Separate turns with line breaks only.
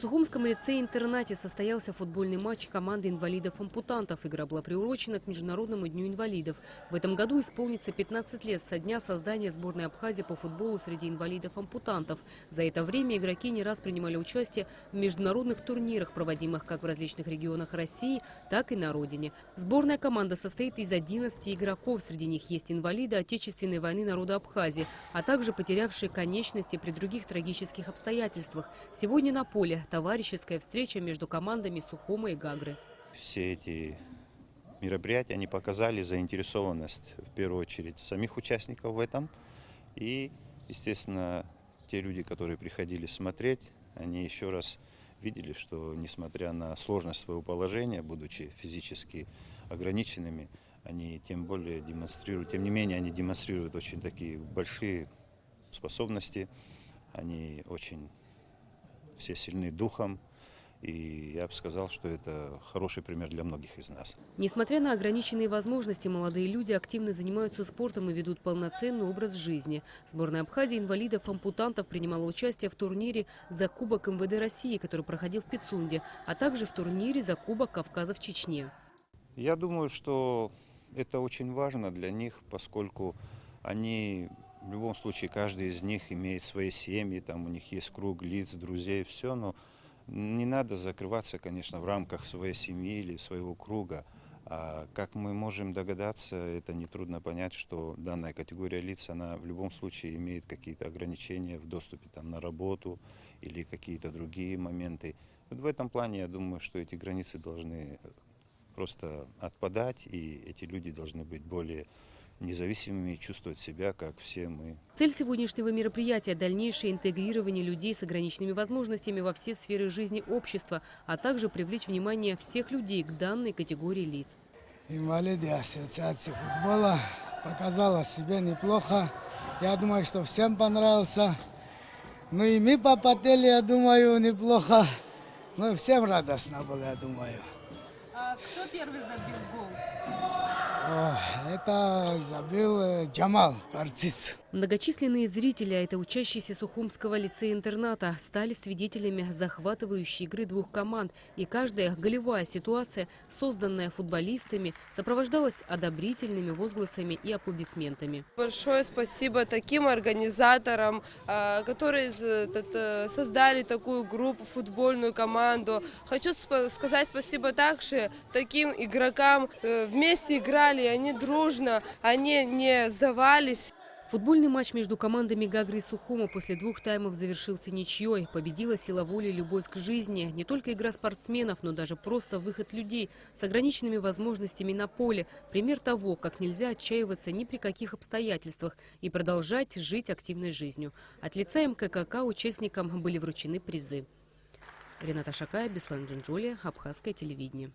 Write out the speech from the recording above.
Сухумском лицее-интернате состоялся футбольный матч команды инвалидов-ампутантов. Игра была приурочена к Международному дню инвалидов. В этом году исполнится 15 лет со дня создания сборной Абхазии по футболу среди инвалидов-ампутантов. За это время игроки не раз принимали участие в международных турнирах, проводимых как в различных регионах России, так и на родине. Сборная команда состоит из 11 игроков. Среди них есть инвалиды Отечественной войны народа Абхазии, а также потерявшие конечности при других трагических обстоятельствах. Сегодня на поле товарищеская встреча между командами Сухума и Гагры.
Все эти мероприятия, они показали заинтересованность, в первую очередь, самих участников в этом. И, естественно, те люди, которые приходили смотреть, они еще раз видели, что, несмотря на сложность своего положения, будучи физически ограниченными, они тем не менее, они демонстрируют очень такие большие способности, они очень все сильны духом, и я бы сказал, что это хороший пример для многих из нас.
Несмотря на ограниченные возможности, молодые люди активно занимаются спортом и ведут полноценный образ жизни. Сборная Абхазии инвалидов-ампутантов принимала участие в турнире за Кубок МВД России, который проходил в Пицунде, а также в турнире за Кубок Кавказа в Чечне.
Я думаю, что это очень важно для них, поскольку они... В любом случае, каждый из них имеет свои семьи, там у них есть круг лиц, друзей, все, но не надо закрываться, конечно, в рамках своей семьи или своего круга. А как мы можем догадаться, это нетрудно понять, что данная категория лиц, она в любом случае имеет какие-то ограничения в доступе там, на работу или какие-то другие моменты. Вот в этом плане я думаю, что эти границы должны просто отпадать, и эти люди должны быть более независимыми и чувствовать себя, как все мы.
Цель сегодняшнего мероприятия – дальнейшее интегрирование людей с ограниченными возможностями во все сферы жизни общества, а также привлечь внимание всех людей к данной категории лиц.
Инвалиды ассоциации футбола показала себя неплохо. Я думаю, что всем понравился. Ну и мы попотели, я думаю, неплохо. Ну и всем радостно было, я думаю.
А кто первый забил гол?
Это забил Джамал Парциц.
Многочисленные зрители, а это учащиеся Сухумского лицея-интерната, стали свидетелями захватывающей игры двух команд. И каждая голевая ситуация, созданная футболистами, сопровождалась одобрительными возгласами и аплодисментами.
Большое спасибо таким организаторам, которые создали такую группу, футбольную команду. Хочу сказать спасибо также таким игрокам. Вместе играли, они дружно, они не сдавались.
Футбольный матч между командами Гагры и Сухума после 2 таймов завершился ничьей. Победила сила воли и любовь к жизни. Не только игра спортсменов, но даже просто выход людей с ограниченными возможностями на поле. Пример того, как нельзя отчаиваться ни при каких обстоятельствах и продолжать жить активной жизнью. От лица МКК участникам были вручены призы. Рената Шакая, Беслан Джинджоли, Абхазское телевидение.